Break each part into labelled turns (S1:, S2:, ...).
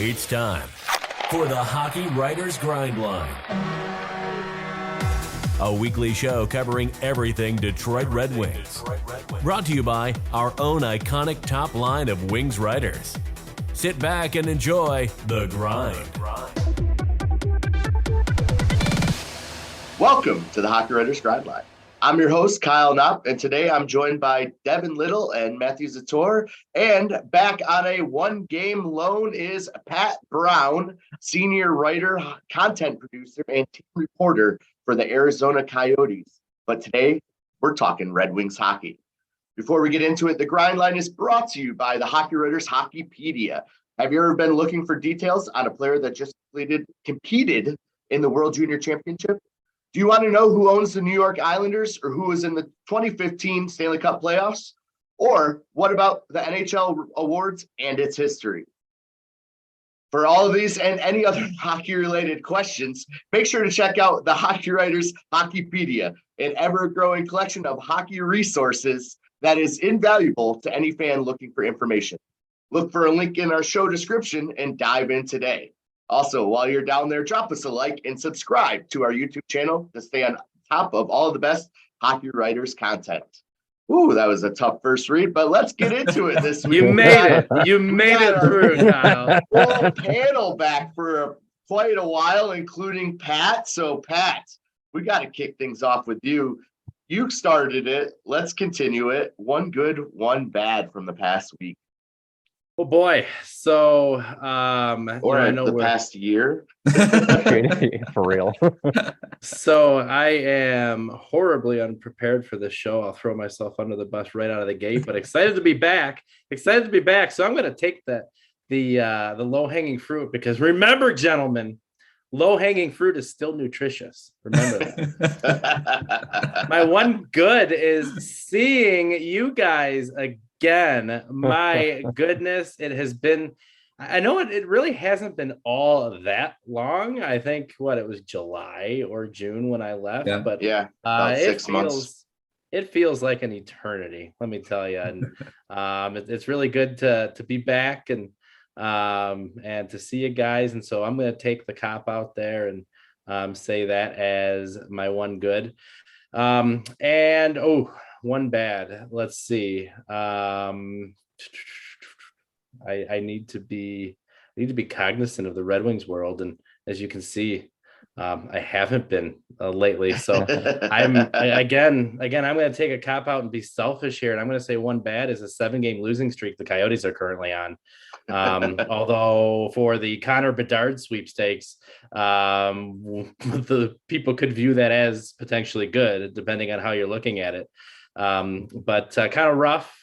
S1: It's time for the Hockey Writers Grind Line, a weekly show covering everything Detroit Red Wings. Brought to you by our own iconic top line of Wings writers. Sit back and enjoy the grind.
S2: Welcome to the Hockey Writers Grind Line. I'm your host, Kyle Knopp, and today I'm joined by Devin and Matthew Zator. And back on a one-game loan is Pat Brown, senior writer, content producer, and team reporter for the Arizona Coyotes. But today, we're talking Red Wings hockey. Before we get into it, the Grind Line is brought to you by the Hockey Writers Hockeypedia. Have you ever been looking for details on a player that just competed in the World Junior Championship? Do you want to know who owns the New York Islanders or who was in the 2015 Stanley Cup playoffs? Or what about the NHL awards and its history? For all of these and any other hockey-related questions, make sure to check out the Hockey Writers Hockeypedia, an ever-growing collection of hockey resources that is invaluable to any fan looking for information. Look for a link in our show description and dive in today. Also, while you're down there, drop us a like and subscribe to our YouTube channel to stay on top of all the best hockey writers content. Ooh, that was a tough first read, but let's get into it this week.
S3: You made it. You made it through, Kyle.
S2: Full panel back for quite a while, including Pat. So, Pat, we got to kick things off with you. You started it. Let's continue it. One good, one bad from the past week.
S3: Oh boy. So
S2: I know the past year.
S4: For real.
S3: So I am horribly unprepared for this show. I'll throw myself under the bus right out of the gate, but excited to be back. So I'm going to take the low-hanging fruit, because remember, gentlemen, low-hanging fruit is still nutritious. Remember that. My one good is seeing you guys again. My goodness, it has been, I know it really hasn't been all that long. I think it was July or June when I left, but
S2: about 6 months.
S3: It feels like an eternity, let me tell you. And it's really good to be back and to see you guys. And so I'm going to take the cop out there and say that as my one good. One bad. Let's see. I need to be cognizant of the Red Wings world, and as you can see, I haven't been lately. So I'm going to take a cop out and be selfish here, and I'm going to say one bad is a 7-game losing streak the Coyotes are currently on. Although for the Connor Bedard sweepstakes, the people could view that as potentially good, depending on how you're looking at it. But kind of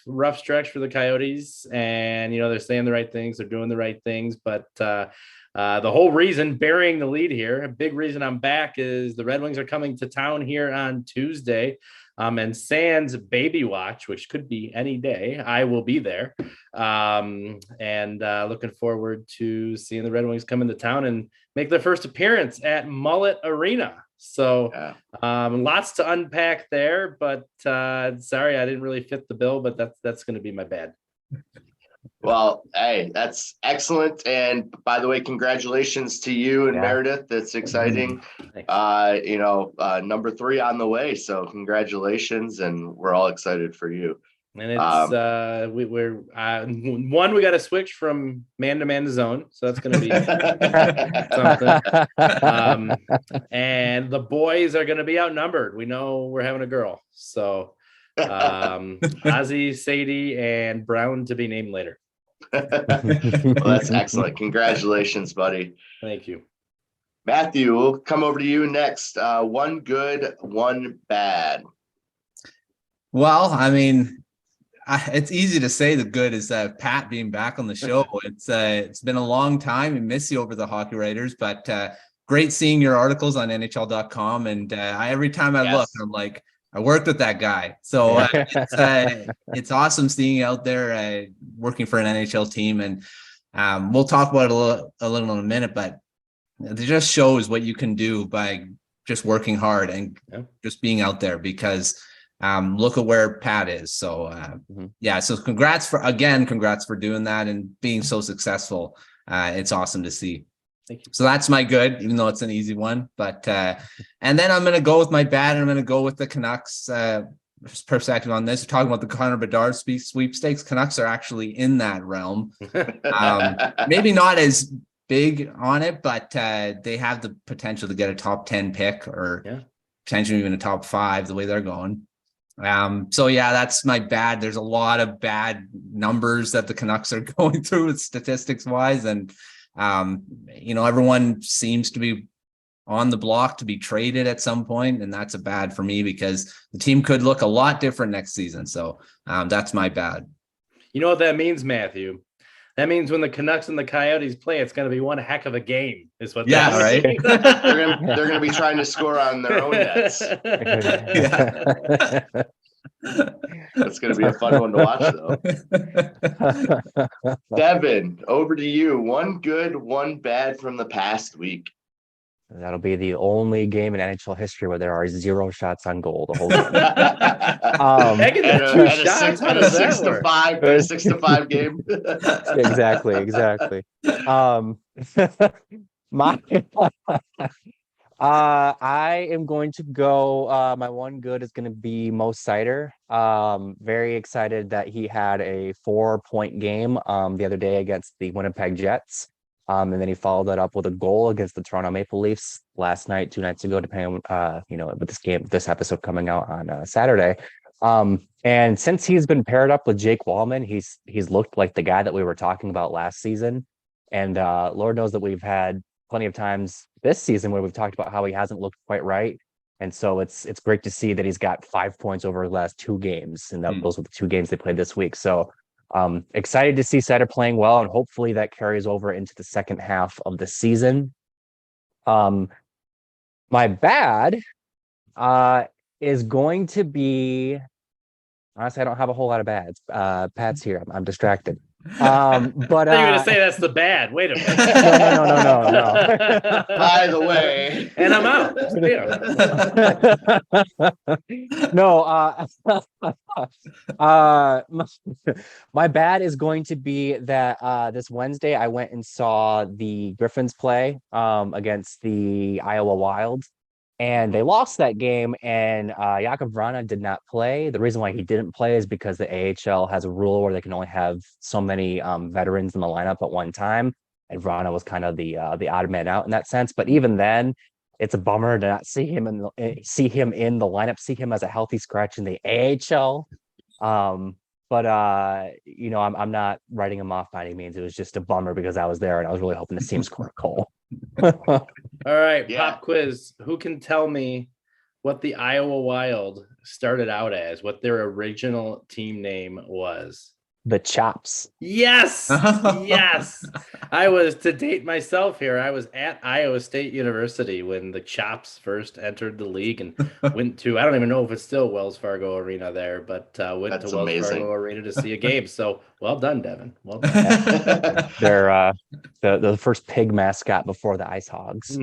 S3: rough stretch for the Coyotes, and they're saying the right things, they're doing the right things, but the whole reason burying the lead here, a big reason I'm back, is the Red Wings are coming to town here on Tuesday, and sans baby watch, which could be any day, I will be there, and looking forward to seeing the Red Wings come into town and make their first appearance at Mullet Arena. So lots to unpack there, but sorry, I didn't really fit the bill, but that's going to be my bad.
S2: Well, hey, that's excellent. And by the way, congratulations to you and Meredith. That's exciting. Number 3 on the way. So congratulations. And we're all excited for you.
S3: And it's we got to switch from man-to-man to zone, so that's going to be something. And the boys are going to be outnumbered. We know we're having a girl, so Ozzy, Sadie, and Brown to be named later.
S2: Well, that's excellent. Congratulations, buddy.
S3: Thank you,
S2: Matthew. We'll come over to you next. One good, one bad.
S5: Well, I mean, it's easy to say the good is Pat being back on the show. It's been a long time and miss you over the Hockey Writers, but great seeing your articles on NHL.com. And every time I look, I'm like, I worked with that guy. So it's awesome seeing you out there working for an NHL team. And we'll talk about it a little in a minute, but it just shows what you can do by just working hard and just being out there, because look at where Pat is. So yeah, so congrats for doing that and being so successful. It's awesome to see.
S3: Thank you.
S5: So that's my good, even though it's an easy one. But and then I'm going to go with my bad, and I'm going to go with the Canucks perspective on this. We're talking about the Connor Bedard sweepstakes. Canucks are actually in that realm. Maybe not as big on it, but they have the potential to get a top 10 pick or potentially even a top 5 the way they're going. So yeah, that's my bad. There's a lot of bad numbers that the Canucks are going through with statistics wise. And, everyone seems to be on the block to be traded at some point. And that's a bad for me because the team could look a lot different next season. So that's my bad.
S3: You know what that means, Matthew? That means when the Canucks and the Coyotes play, it's going to be one heck of a game. Is what?
S5: Yeah, right.
S2: They're going to be trying to score on their own nets. That's going to be a fun one to watch, though. Devin, over to you. One good, one bad from the past week.
S4: That'll be the only game in NHL history where there are 0 shots on goal the whole game.
S2: And a 6-5 game.
S4: Exactly. I am going to go. My one good is going to be Mo Seider. Very excited that he had a 4-point game the other day against the Winnipeg Jets. And then he followed that up with a goal against the Toronto Maple Leafs last night, 2 nights ago, depending on, with this episode coming out on Saturday. And since he's been paired up with Jake Wallman, he's looked like the guy that we were talking about last season. And Lord knows that we've had plenty of times this season where we've talked about how he hasn't looked quite right. And so it's great to see that he's got 5 points over the last 2 games. And those were the 2 games they played this week. So excited to see Seider playing well, and hopefully that carries over into the second half of the season. My bad is going to be, honestly, I don't have a whole lot of bads. Pat's here. I'm distracted. But
S3: you're gonna say that's the bad. Wait a minute.
S4: No.
S2: By the way,
S3: and I'm out.
S4: My bad is going to be that this Wednesday I went and saw the Griffins play against the Iowa Wild. And they lost that game, and Jakub Vrana did not play. The reason why he didn't play is because the AHL has a rule where they can only have so many veterans in the lineup at one time, and Vrana was kind of the odd man out in that sense. But even then, it's a bummer to not see him in the lineup, see him as a healthy scratch in the AHL. But I'm not writing him off by any means. It was just a bummer because I was there and I was really hoping to see him score a goal.
S3: All right, pop quiz. Who can tell me what the Iowa Wild started out as, what their original team name was?
S4: The Chops.
S3: Yes. I was, to date myself here, I was at Iowa State University when the Chops first entered the league and went to, I don't even know if it's still Wells Fargo Arena there, but went to Wells Fargo Arena to see a game. So well done, Devin. Well done.
S4: They're the first pig mascot before the Ice Hogs.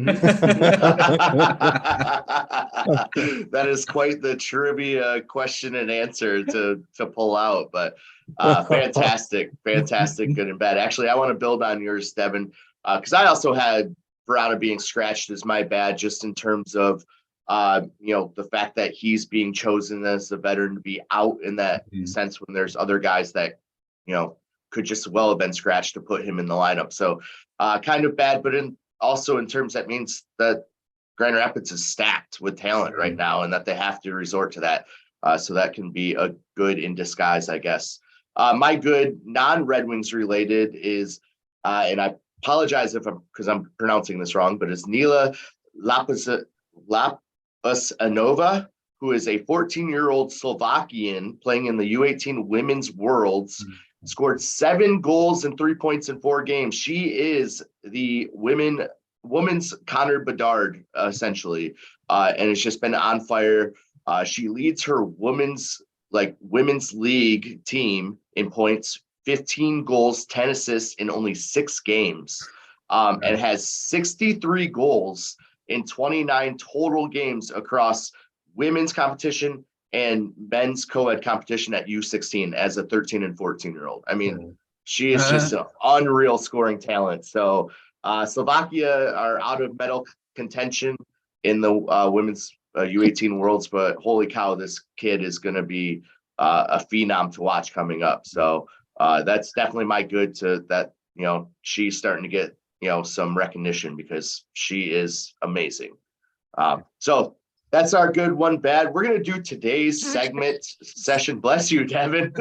S2: That is quite the trivia question and answer to pull out, but fantastic, good and bad. Actually, I want to build on yours, Devin, because I also had Verona being scratched as my bad, just in terms of the fact that he's being chosen as a veteran to be out in that sense when there's other guys that could just well have been scratched to put him in the lineup. So kind of bad, but also in terms that means that Grand Rapids is stacked with talent right now, and that they have to resort to that. So that can be a good in disguise, I guess. My good non-Red Wings related is, and I apologize because I'm pronouncing this wrong, but it's Nila Lapusanova, who is a 14-year-old Slovakian playing in the U18 Women's Worlds, scored 7 goals and 3 points in 4 games. She is the women's Connor Bedard, essentially, and it's just been on fire. She leads her women's league team in points, 15 goals, 10 assists in only 6 games, and has 63 goals in 29 total games across women's competition and men's co-ed competition at U16 as a 13 and 14-year-old. I mean, she is just an unreal scoring talent. So Slovakia are out of medal contention in the women's U18 Worlds, but holy cow, this kid is going to be a phenom to watch coming up. So that's definitely my good to that, she's starting to get, some recognition because she is amazing. So that's our good, one bad. We're going to do today's segment session. Bless you, Devin.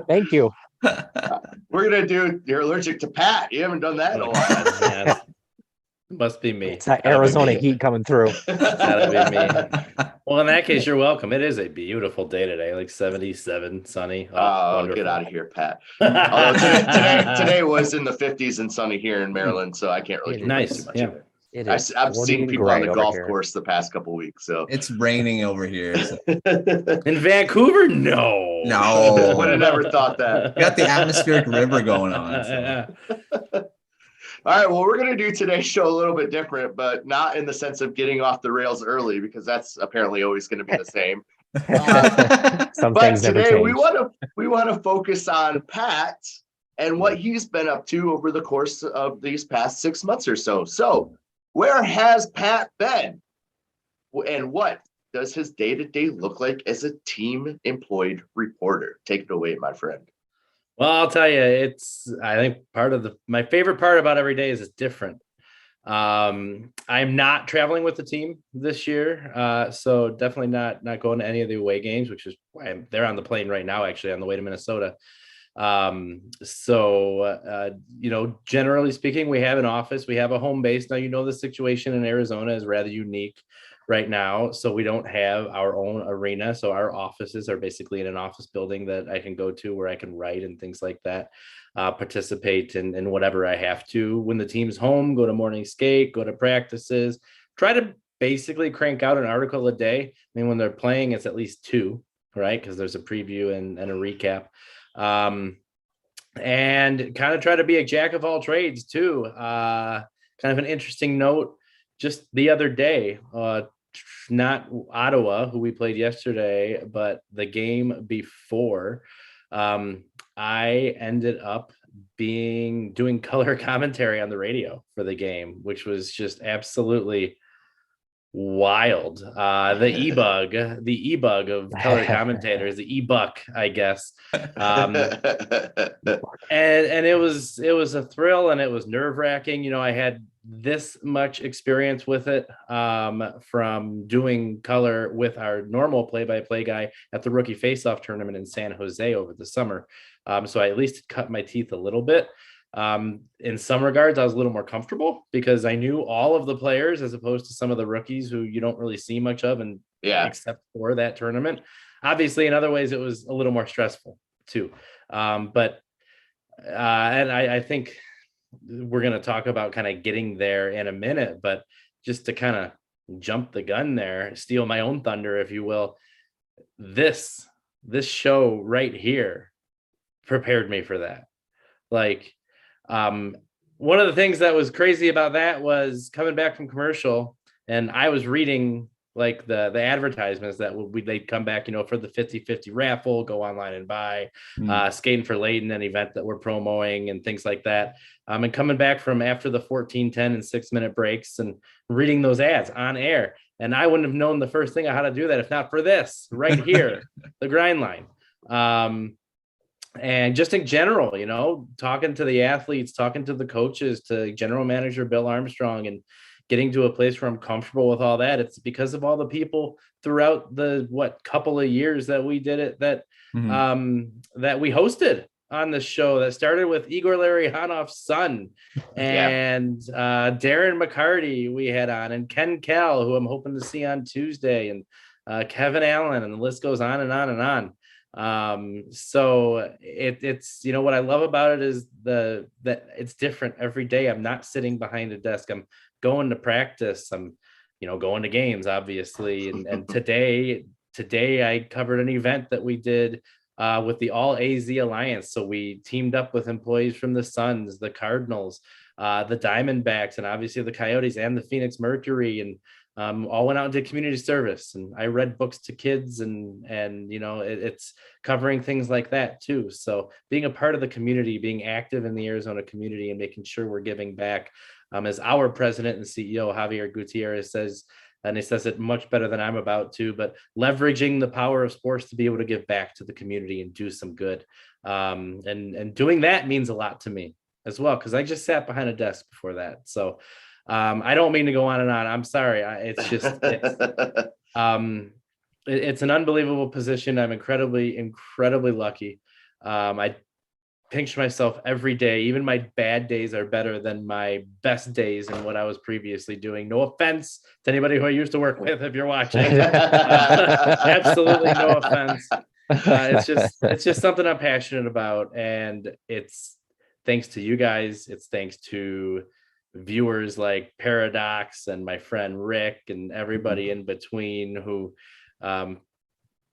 S4: Thank you.
S2: We're going to do, you're allergic to Pat. You haven't done that in a while.
S3: Must be me.
S4: It's that Arizona heat coming through.
S3: Gotta be me. Well, in that case, you're welcome. It is a beautiful day today, like 77, sunny.
S2: Oh, get out of here, Pat. Although today was in the 50s and sunny here in Maryland, so I can't really complain too much.
S3: Yeah.
S2: I've seen people on the golf course the past couple of weeks. So
S5: it's raining over here. So.
S3: In Vancouver, no.
S2: Would have never thought that.
S5: You got the atmospheric river going on. So.
S2: All right, well, we're going to do today's show a little bit different, but not in the sense of getting off the rails early, because that's apparently always going to be the same.
S4: But
S2: today we want to focus on Pat and what he's been up to over the course of these past 6 months or so. So where has Pat been? And what does his day-to-day look like as a team-employed reporter? Take it away, my friend.
S3: Well, I'll tell you, I think my favorite part about every day is it's different. I'm not traveling with the team this year. So definitely not going to any of the away games, which is why they're on the plane right now, actually on the way to Minnesota. Generally speaking, we have an office, we have a home base. Now, the situation in Arizona is rather unique right now. So we don't have our own arena. So our offices are basically in an office building that I can go to where I can write and things like that, participate in whatever I have to. When the team's home, go to morning skate, go to practices, try to basically crank out an article a day. I mean, when they're playing, it's at least 2, right? Because there's a preview and a recap. And kind of try to be a jack of all trades too. Kind of an interesting note, just the other day, not Ottawa, who we played yesterday, but the game before, I ended up doing color commentary on the radio for the game, which was just absolutely wild. The e-bug of color commentators, the e-buck, I guess. And it was a thrill, and it was nerve-wracking. I had this much experience with it from doing color with our normal play-by-play guy at the rookie face-off tournament in San Jose over the summer. So I at least cut my teeth a little bit. In some regards, I was a little more comfortable because I knew all of the players as opposed to some of the rookies who you don't really see much of, and except for that tournament. Obviously, in other ways, it was a little more stressful too. And I think we're going to talk about kind of getting there in a minute, but just to kind of jump the gun there, steal my own thunder, if you will, this show right here prepared me for that. Like, one of the things that was crazy about that was coming back from commercial, and I was reading like the advertisements that they'd come back, for the 50-50 raffle, go online and buy, Skating for Layton, an event that we're promoting and things like that. And coming back from after the 14, 10 and 6-minute breaks and reading those ads on air. And I wouldn't have known the first thing on how to do that if not for this right here, the Grind Line. And just in general, talking to the athletes, talking to the coaches, to general manager Bill Armstrong, and getting to a place where I'm comfortable with all that. It's because of all the people throughout the couple of years that we did it, that that we hosted on the show, that started with Igor Larionov's son and Darren McCarty we had on, and Ken Kell, who I'm hoping to see on Tuesday, and Kevin Allen, and the list goes on and on and on. So it's what I love about it is that it's different every day. I'm not sitting behind a desk. I'm going to practice. I'm going to games, obviously. And today I covered an event that we did with the All AZ Alliance. So we teamed up with employees from the Suns, the Cardinals, the Diamondbacks, and obviously the Coyotes and the Phoenix Mercury, and all went out and did community service, and I read books to kids, and it's covering things like that too. So being a part of the community, being active in the Arizona community, and making sure we're giving back, as our president and CEO Javier Gutierrez says, and he says it much better than I'm about to, but leveraging the power of sports to be able to give back to the community and do some good, and doing that means a lot to me as well, because I just sat behind a desk before that. So I don't mean to go on and on. I'm sorry. It's an unbelievable position. I'm incredibly lucky. I pinch myself every day. Even my bad days are better than my best days in what I was previously doing. No offense to anybody who I used to work with, if you're watching. Absolutely no offense. It's just something I'm passionate about, and it's thanks to you guys. It's thanks to viewers like Paradox and my friend Rick and everybody in between who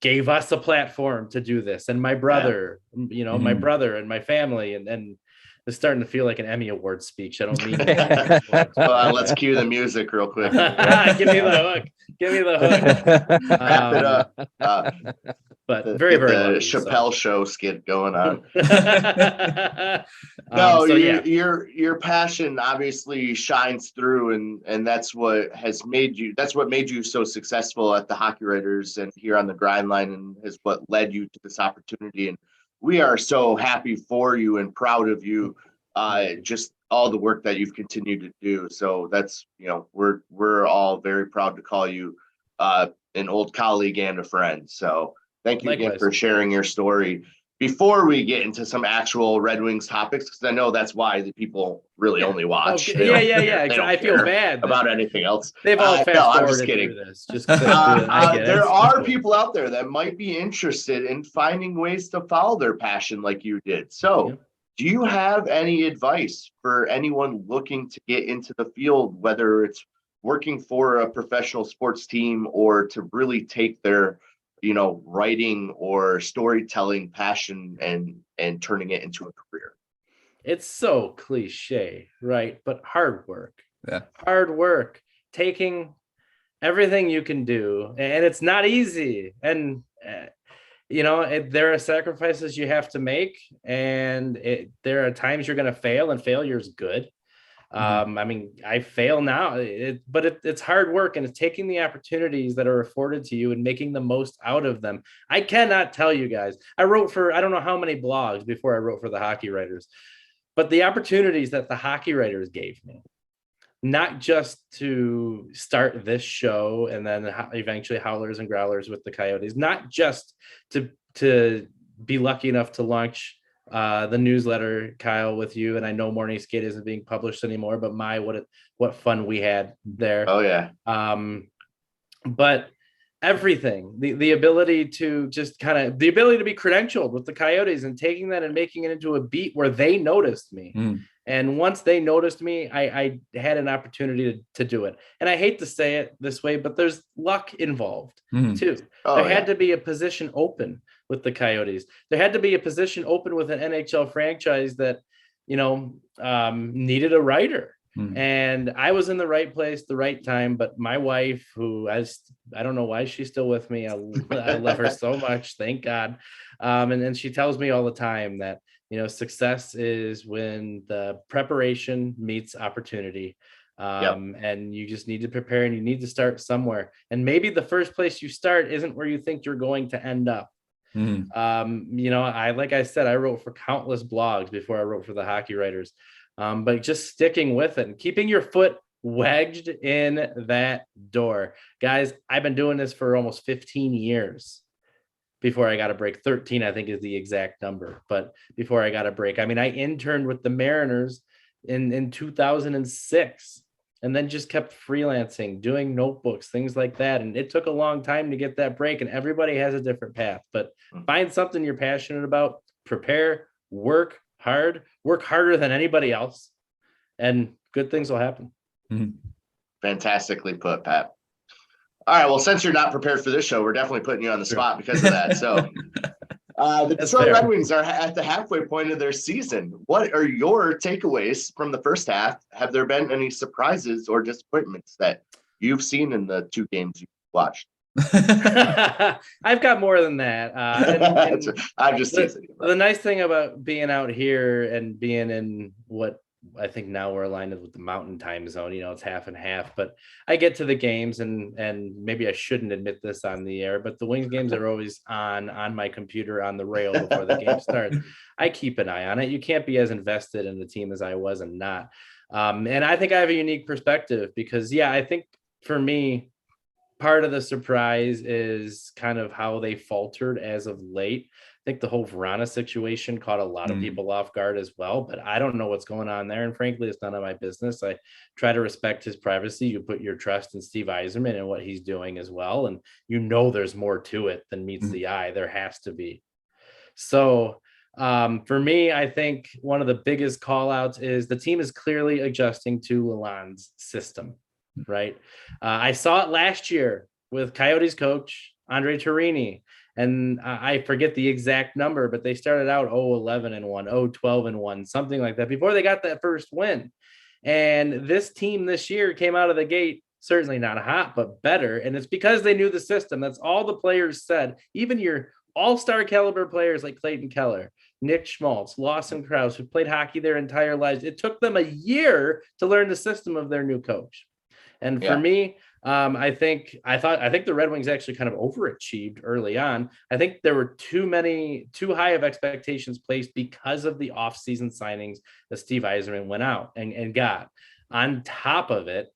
S3: gave us a platform to do this, and my brother, my brother and my family, and it's starting to feel like an Emmy Award speech. I don't mean
S2: let's cue the music real quick.
S3: Give me the hook.
S2: Wrap it up.
S3: But very lucky,
S2: Chappelle show skit going on. Your passion obviously shines through, and that's what made you so successful at the Hockey Writers and here on the Grind Line, and is what led you to this opportunity. And we are so happy for you and proud of you, just all the work that you've continued to do. So that's, we're all very proud to call you an old colleague and a friend. So thank you again for sharing your story. Before we get into some actual Red Wings topics, because I know that's why the people really only watch.
S3: I feel bad
S2: about anything else.
S3: They've all
S2: I'm just kidding.
S3: This.
S2: There are people out there that might be interested in finding ways to follow their passion like you did. So do you have any advice for anyone looking to get into the field, whether it's working for a professional sports team or to really take their writing or storytelling passion and turning it into a career?
S3: It's so cliche, right? But hard work. Hard work, taking everything you can do, and it's not easy. And there are sacrifices you have to make, and there are times you're going to fail, and failure is good. I fail now, but it's hard work, and it's taking the opportunities that are afforded to you and making the most out of them. I cannot tell you guys, I wrote for, I don't know how many blogs before I wrote for the Hockey Writers, but the opportunities that the Hockey Writers gave me, not just to start this show and then eventually Howlers and Growlers with the Coyotes, not just to be lucky enough to launch the newsletter, Kyle, with you. And I know Morning Skate isn't being published anymore, but what fun we had there.
S2: Oh yeah.
S3: But everything, the ability to just the ability to be credentialed with the Coyotes and taking that and making it into a beat where they noticed me. And once they noticed me, I had an opportunity to do it. And I hate to say it this way, but there's luck involved too. There had to be a position open with the Coyotes. There had to be a position open with an NHL franchise that, needed a writer. And I was in the right place, the right time. But my wife, who I don't know why she's still with me. I love her so much. Thank God. And she tells me all the time that, success is when the preparation meets opportunity. And you just need to prepare, and you need to start somewhere. And maybe the first place you start isn't where you think you're going to end up. Like I said, I wrote for countless blogs before I wrote for the Hockey Writers. But just sticking with it and keeping your foot wedged in that door. Guys, I've been doing this for almost 15 years before I got a break. 13, I think, is the exact number. But before I got a break, I interned with the Mariners in 2006 and then just kept freelancing, doing notebooks, things like that. And it took a long time to get that break, and everybody has a different path. But find something you're passionate about, prepare, work hard, work harder than anybody else, and good things will happen.
S2: Fantastically put, Pat. All right, well, since you're not prepared for this show, we're definitely putting you on the spot because of that. So the Detroit Red Wings are at the halfway point of their season. What are your takeaways from the first half? Have there been any surprises or disappointments that you've seen in the 2 games you watched.
S3: I've got more than that. And
S2: I'm just teasing you.
S3: The nice thing about being out here and being in what I think now we're aligned with the mountain time zone, it's half and half, but I get to the games and maybe I shouldn't admit this on the air, but the Wings games are always on my computer on the rail before the game starts. I keep an eye on it. You can't be as invested in the team as I was and not. And I think I have a unique perspective because, I think for me, part of the surprise is kind of how they faltered as of late. I think the whole Verona situation caught a lot of people off guard as well, but I don't know what's going on there. And frankly, it's none of my business. I try to respect his privacy. You put your trust in Steve Yzerman and what he's doing as well. And there's more to it than meets the eye. There has to be. So for me, I think one of the biggest call outs is the team is clearly adjusting to Lalonde's system, right? I saw it last year with Coyotes coach Andre Torini. And I forget the exact number, but they started out 0-11-1, 0-12-1, something like that before they got that first win. And this team this year came out of the gate, certainly not hot, but better. And it's because they knew the system. That's all the players said. Even your all-star caliber players like Clayton Keller, Nick Schmaltz, Lawson Krause, who played hockey their entire lives. It took them a year to learn the system of their new coach. And for me, I think the Red Wings actually kind of overachieved early on. I think there were too high of expectations placed because of the offseason signings that Steve Yzerman went out and got. On top of it,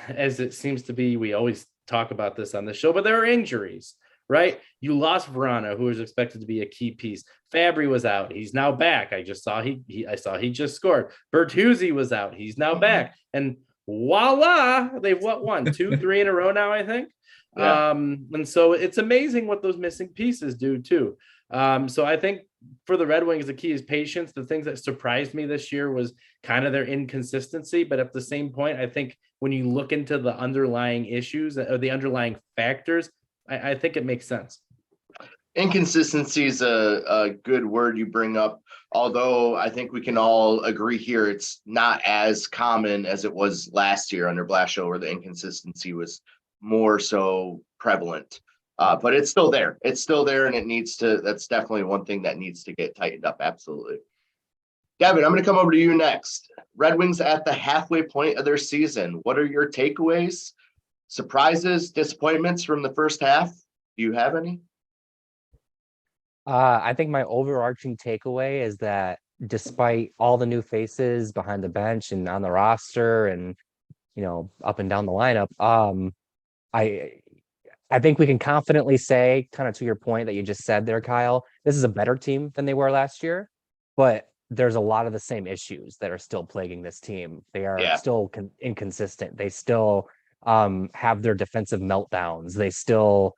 S3: as it seems to be, we always talk about this on the show, but there are injuries, right? You lost Verona, who was expected to be a key piece. Fabry was out. He's now back. I saw he just scored. Bertuzzi was out. He's now back. And voila, they've won 2-3 in a row now, I think. Yeah. And so it's amazing what those missing pieces do too. So I think for the Red Wings, the key is patience. The things that surprised me this year was kind of their inconsistency, but at the same point, I think when you look into the underlying issues or the underlying factors, I think it makes sense.
S2: Inconsistency is a good word you bring up, although I think we can all agree here it's not as common as it was last year under Blashill, where the inconsistency was more so prevalent. But it's still there. It's still there, and that's definitely one thing that needs to get tightened up. Absolutely. Devin, I'm going to come over to you next. Red Wings at the halfway point of their season. What are your takeaways, surprises, disappointments from the first half? Do you have any?
S4: I think my overarching takeaway is that despite all the new faces behind the bench and on the roster and, up and down the lineup, I think we can confidently say, kind of to your point that you just said there, Kyle, this is a better team than they were last year, but there's a lot of the same issues that are still plaguing this team. They are still inconsistent. They still have their defensive meltdowns. They still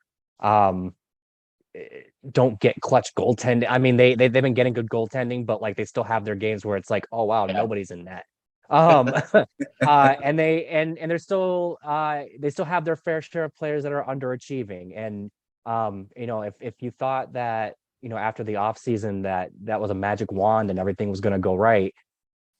S4: don't get clutch goaltending. I mean, they've been getting good goaltending, but like they still have their games where it's like, oh wow, nobody's in net. And they're still they still have their fair share of players that are underachieving. And if you thought that after the offseason that was a magic wand and everything was going to go right,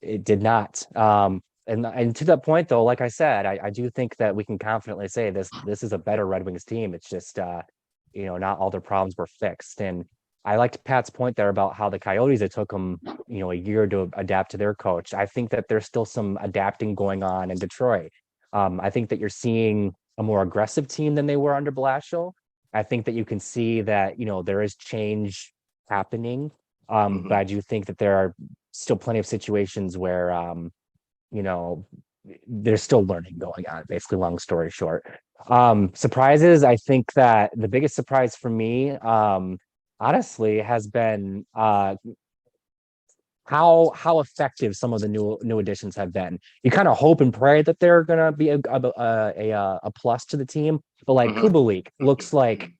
S4: it did not. And to that point though, like I said, I do think that we can confidently say this is a better Red Wings team. It's just not all their problems were fixed. And I liked Pat's point there about how the Coyotes, it took them, a year to adapt to their coach. I think that there's still some adapting going on in Detroit. I think that you're seeing a more aggressive team than they were under Blashill. I think that you can see that, there is change happening. But I do think that there are still plenty of situations where, there's still learning going on, basically, long story short. Surprises, I think that the biggest surprise for me, honestly, has been how effective some of the new additions have been. You kind of hope and pray that they're gonna be a plus to the team, but like Kubalik looks like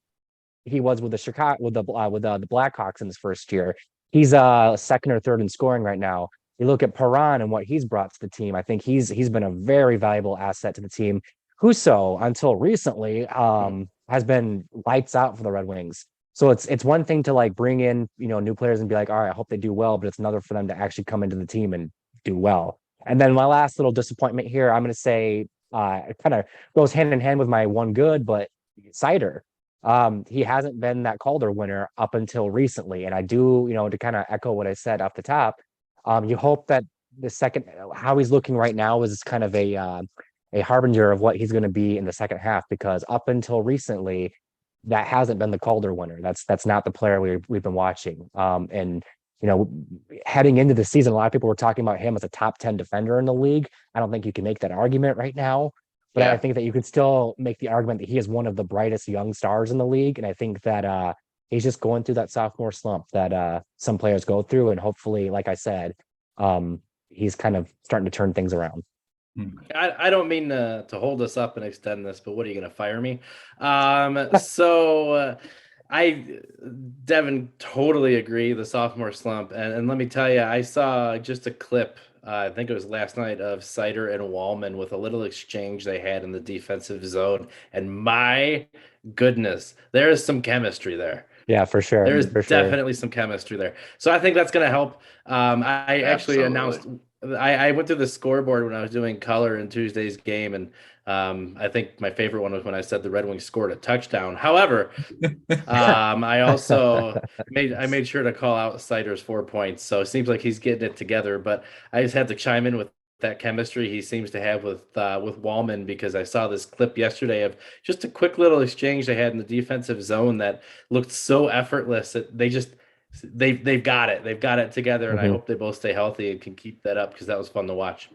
S4: he was with the Blackhawks in his first year. He's second or third in scoring right now. You look at Perron and what he's brought to the team. I think he's been a very valuable asset to the team. Husso, until recently, has been lights out for the Red Wings. So it's one thing to like bring in, new players and be like, all right, I hope they do well, but it's another for them to actually come into the team and do well. And then my last little disappointment here, I'm going to say it kind of goes hand in hand with my one good, but Sider, he hasn't been that Calder winner up until recently. And I do, to kind of echo what I said off the top, you hope that the second, how he's looking right now is kind of a harbinger of what he's going to be in the second half, because up until recently, that hasn't been the Calder winner. That's not the player we've been watching. And heading into the season, a lot of people were talking about him as a top 10 defender in the league. I don't think you can make that argument right now, but I think that you could still make the argument that he is one of the brightest young stars in the league. And I think that he's just going through that sophomore slump that some players go through. And hopefully, like I said, he's kind of starting to turn things around.
S3: I don't mean to hold us up and extend this, but what are you going to fire me? Devin, totally agree. The sophomore slump. And let me tell you, I saw just a clip, I think it was last night, of Sider and Wallman with a little exchange they had in the defensive zone. And my goodness, there is some chemistry there.
S4: Yeah, for sure.
S3: There's definitely some chemistry there. So I think that's going to help. I actually announced, I went through the scoreboard when I was doing color in Tuesday's game, and I think my favorite one was when I said the Red Wings scored a touchdown. However, I also made sure to call out Sider's 4 points. So it seems like he's getting it together. But I just had to chime in with that chemistry he seems to have with Wallman, because I saw this clip yesterday of just a quick little exchange they had in the defensive zone that looked so effortless. That they've got it together, and I hope they both stay healthy and can keep that up, because that was fun to watch.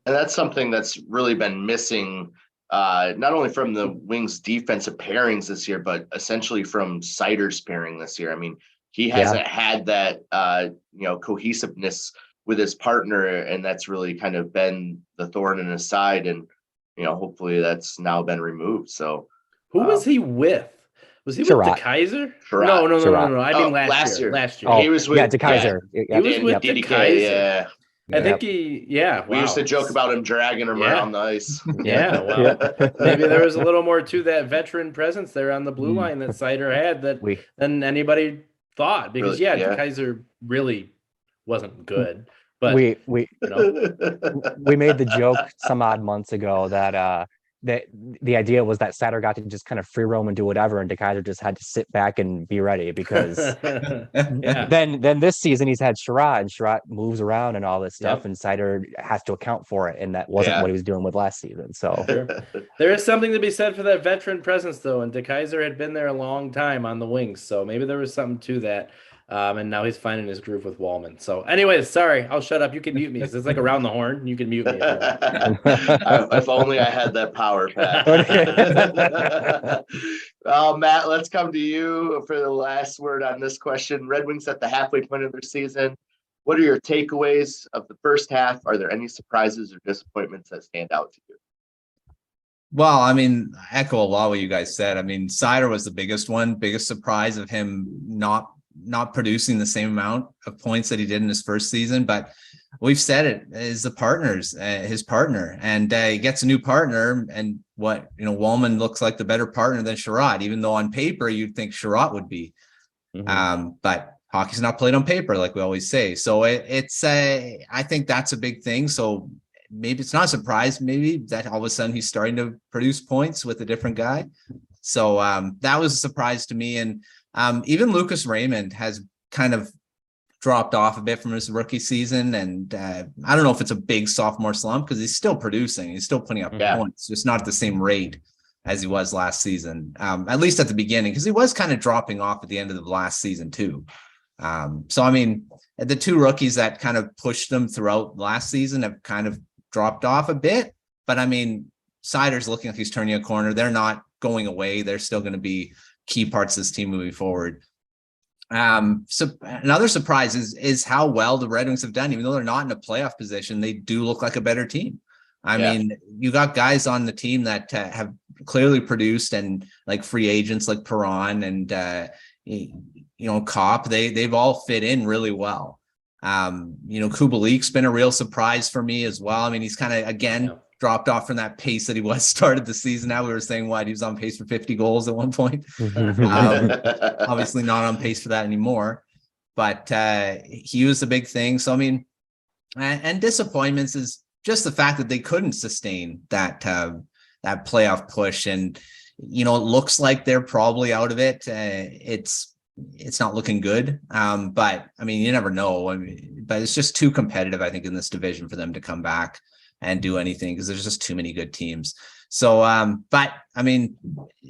S2: And that's something that's really been missing, not only from the Wings defensive pairings this year, but essentially from Sider's pairing this year. I mean, he hasn't had that cohesiveness with his partner, and that's really kind of been the thorn in his side. And hopefully that's now been removed. So
S3: who was he with? Was he with DeKaiser? No. I mean last year. Last year.
S2: Oh, he was with
S4: DeKaiser.
S3: He was with DeKaiser.
S2: Yeah.
S3: I think we
S2: used to joke about him dragging him around the ice.
S3: Yeah, well, maybe there was a little more to that veteran presence there on the blue line that Sider had than anybody thought, because DeKaiser really wasn't good. But
S4: we made the joke some odd months ago that the idea was that Sider got to just kind of free roam and do whatever, and DeKaiser just had to sit back and be ready, because then this season he's had Sherratt, and Sherratt moves around and all this stuff, and Sider has to account for it, and that wasn't what he was doing with last season. So
S3: there is something to be said for that veteran presence, though, and DeKaiser had been there a long time on the Wings, so maybe there was something to that. And now he's finding his groove with Wallman. So anyways, sorry, I'll shut up. You can mute me. It's like around the horn. You can mute me.
S2: If only I had that power, Pat. Matt, let's come to you for the last word on this question. Red Wings at the halfway point of their season. What are your takeaways of the first half? Are there any surprises or disappointments that stand out to you?
S5: Well, I mean, I echo a lot what you guys said. I mean, Sider was the biggest surprise of him not producing the same amount of points that he did in his first season, but we've said it is his partner, and he gets a new partner, and Wallman looks like the better partner than Sherratt, even though on paper you'd think Sherratt would be. But hockey's not played on paper, like we always say. So I think that's a big thing. So maybe it's not a surprise, maybe that all of a sudden he's starting to produce points with a different guy. So that was a surprise to me. And even Lucas Raymond has kind of dropped off a bit from his rookie season. And I don't know if it's a big sophomore slump, because he's still producing. He's still putting up points, just not at the same rate as he was last season, at least at the beginning, because he was kind of dropping off at the end of the last season too. So, I mean, the two rookies that kind of pushed them throughout last season have kind of dropped off a bit. But, I mean, Sider's looking like he's turning a corner. They're not going away. They're still going to be key parts of this team moving forward. So another surprise is how well the Red Wings have done. Even though they're not in a playoff position, they do look like a better team. I mean, you got guys on the team that have clearly produced, and like free agents like Perron and Knopp, they've all fit in really well. Kubalik's been a real surprise for me as well. I mean, he's kind of again dropped off from that pace that he was started the season. Now we were saying he was on pace for 50 goals at one point. Obviously not on pace for that anymore, but he was the big thing. So, I mean, and disappointments is just the fact that they couldn't sustain that playoff push. And, it looks like they're probably out of it. It's not looking good. But I mean, you never know. But it's just too competitive, I think, in this division for them to come back and do anything, because there's just too many good teams. So, but I mean,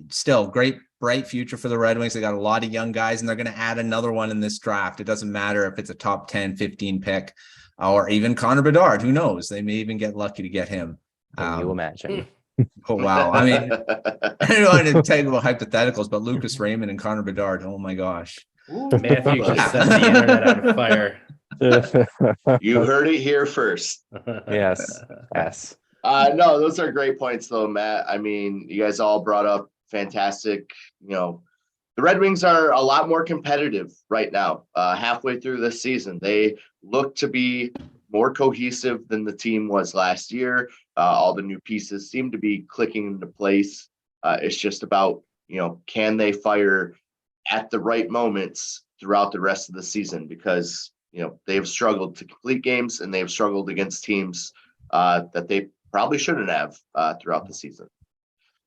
S5: still bright future for the Red Wings. They got a lot of young guys, and they're going to add another one in this draft. It doesn't matter if it's a top 10, 15 pick, or even Connor Bedard. Who knows? They may even get lucky to get him.
S4: Can you imagine?
S5: Oh, wow. I mean, I don't want to tell you about hypotheticals, but Lucas Raymond and Connor Bedard. Oh my gosh.
S3: Matthew just set the internet on fire.
S2: You heard it here first.
S4: Yes.
S2: No, those are great points though, Matt. I mean, you guys all brought up fantastic, the Red Wings are a lot more competitive right now. Halfway through this season, they look to be more cohesive than the team was last year. All the new pieces seem to be clicking into place. It's just about, can they fire at the right moments throughout the rest of the season? Because, they've struggled to complete games, and they've struggled against teams that they probably shouldn't have throughout the season.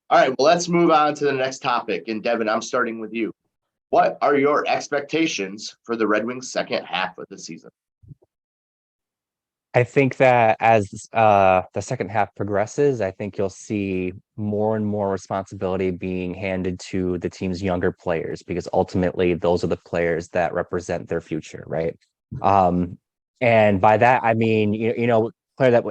S2: All right, well, let's move on to the next topic. And Devin, I'm starting with you. What are your expectations for the Red Wings second half of the season?
S4: I think that as the second half progresses, I think you'll see more and more responsibility being handed to the team's younger players, because ultimately those are the players that represent their future, right? And by that I mean, player that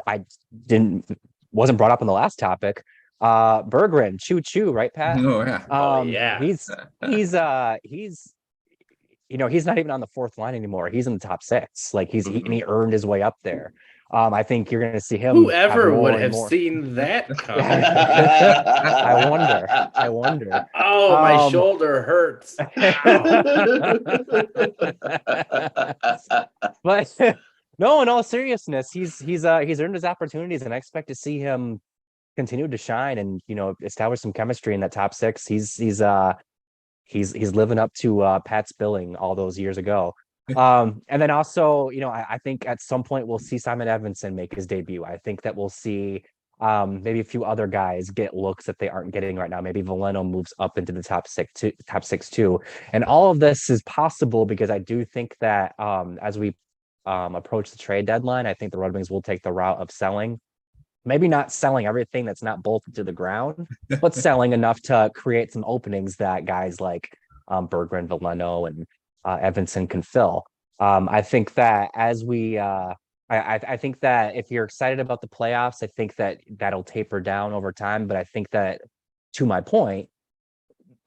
S4: wasn't brought up in the last topic, Berggren, choo, right, Pat?
S5: Oh yeah.
S4: He's not even on the fourth line anymore. He's in the top six. Like he earned his way up there. I think you're going to see him.
S3: Whoever would have seen that coming?
S4: I wonder.
S3: Oh, my shoulder hurts.
S4: But no, in all seriousness, he's earned his opportunities, and I expect to see him continue to shine and establish some chemistry in that top six. He's living up to Pat's billing all those years ago. And then also, I think at some point we'll see Simon Edvinsson make his debut. I think that we'll see maybe a few other guys get looks that they aren't getting right now. Maybe Veleno moves up into the top six too. And all of this is possible because I do think that as we approach the trade deadline, I think the Red Wings will take the route of selling. Maybe not selling everything that's not bolted to the ground, but selling enough to create some openings that guys like Berggren, Veleno, and Edvinsson can fill. I think that I think that if you're excited about the playoffs, I think that that'll taper down over time. But I think that, to my point,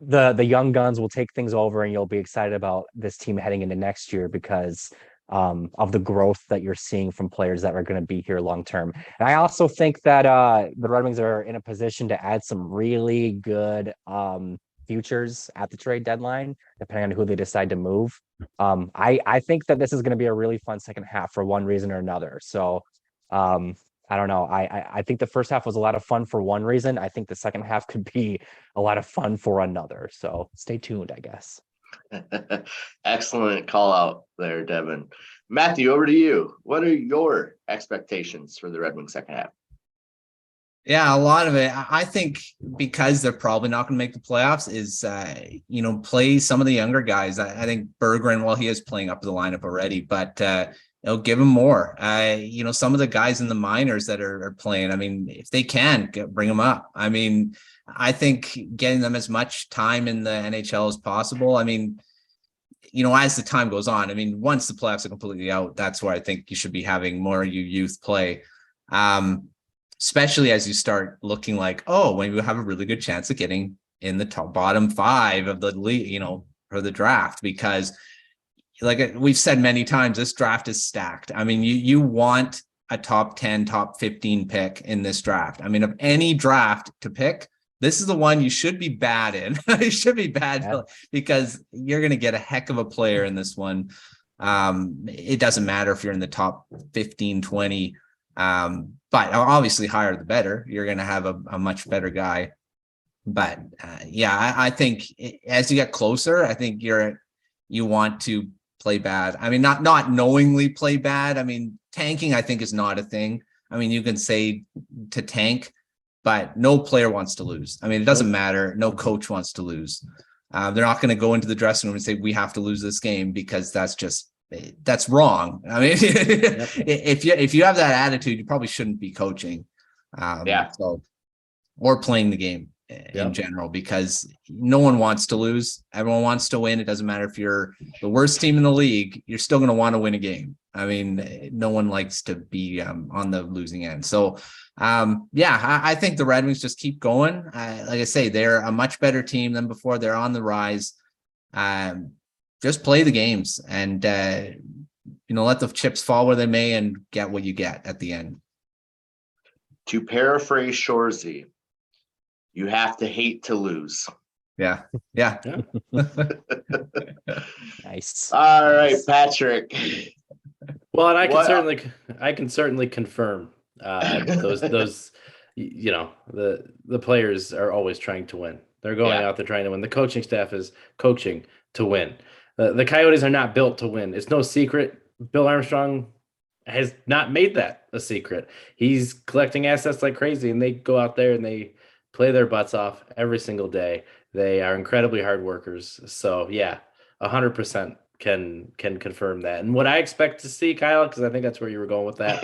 S4: the young guns will take things over, and you'll be excited about this team heading into next year because of the growth that you're seeing from players that are going to be here long term. And I also think that the Red Wings are in a position to add some really good futures at the trade deadline, depending on who they decide to move. I think that this is going to be a really fun second half for one reason or another. So I don't know. I think the first half was a lot of fun for one reason. I think the second half could be a lot of fun for another. So stay tuned, I guess.
S2: Excellent call out there, Devin. Matthew, over to you. What are your expectations for the Red Wings second half?
S5: Yeah, a lot of it, I think, because they're probably not going to make the playoffs, is play some of the younger guys. I think Berggren, well, he is playing up the lineup already, but give him more. Some of the guys in the minors that are playing, I mean, if they can, bring them up. I mean, I think getting them as much time in the NHL as possible. I mean, as the time goes on, I mean, once the playoffs are completely out, that's where I think you should be having more youth play. Especially as you start looking like, when we have a really good chance of getting in the bottom five of the league, for the draft, because like we've said many times, this draft is stacked. I mean, you want a top 10, top 15 pick in this draft. I mean, of any draft to pick, this is the one you should be bad in. You should be bad because you're going to get a heck of a player in this one. It doesn't matter if you're in the top 15, 20, but obviously higher the better. You're going to have a much better guy. But I think as you get closer, I think you want to play bad. I mean, not knowingly play bad. I mean, tanking, I think, is not a thing. I mean, you can say to tank, but no player wants to lose. I mean, it doesn't matter. No coach wants to lose. They're not going to go into the dressing room and say, we have to lose this game, because that's wrong. I mean, if you have that attitude, you probably shouldn't be coaching. Or playing the game in general, because no one wants to lose. Everyone wants to win. It doesn't matter if you're the worst team in the league, you're still going to want to win a game. I mean, no one likes to be on the losing end. So, I think the Red Wings just keep going. Like I say, they're a much better team than before. They're on the rise. Just play the games and, let the chips fall where they may and get what you get at the end.
S2: To paraphrase Shorzy, you have to hate to lose.
S5: Yeah.
S4: Nice.
S2: All right, Patrick.
S3: Well, and I can certainly confirm those the players are always trying to win. They're going out there trying to win. The coaching staff is coaching to win. The Coyotes are not built to win. It's no secret. Bill Armstrong has not made that a secret. He's collecting assets like crazy, and they go out there and they play their butts off every single day. They are incredibly hard workers. So 100% can confirm that. And what I expect to see, Kyle, because I think that's where you were going with that,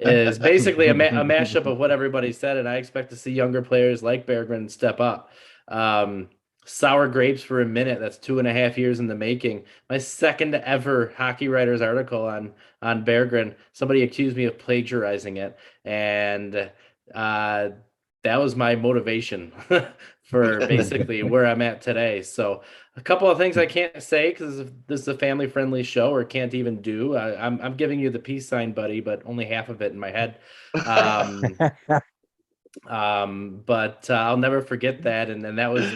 S3: is basically a mashup of what everybody said. And I expect to see younger players like Berggren step up. Sour grapes for a minute. That's 2.5 years in the making. My second ever Hockey Writers article on Berggren. Somebody accused me of plagiarizing it, and that was my motivation for basically where I'm at today. So a couple of things I can't say because this is a family-friendly show, or can't even do. I'm giving you the peace sign, buddy, but only half of it in my head. But I'll never forget that, and that was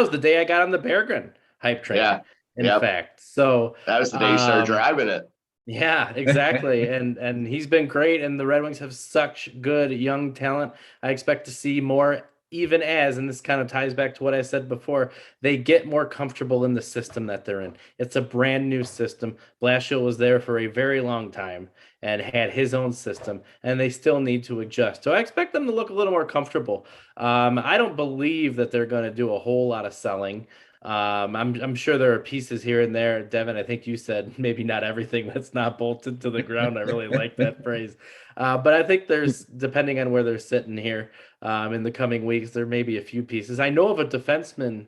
S3: the day I got on the Berggren hype train. In fact, so
S2: that was the day you started driving it.
S3: Yeah, exactly. and he's been great, and the Red Wings have such good young talent. I expect to see more, even as, and this kind of ties back to what I said before, they get more comfortable in the system that they're in. It's a brand new system. Blashill was there for a very long time and had his own system, and they still need to adjust. So I expect them to look a little more comfortable. I don't believe that they're going to do a whole lot of selling. I'm sure there are pieces here and there. Devin, I think you said maybe not everything that's not bolted to the ground. I really like that phrase. But I think there's, depending on where they're sitting here in the coming weeks, there may be a few pieces. I know of a defenseman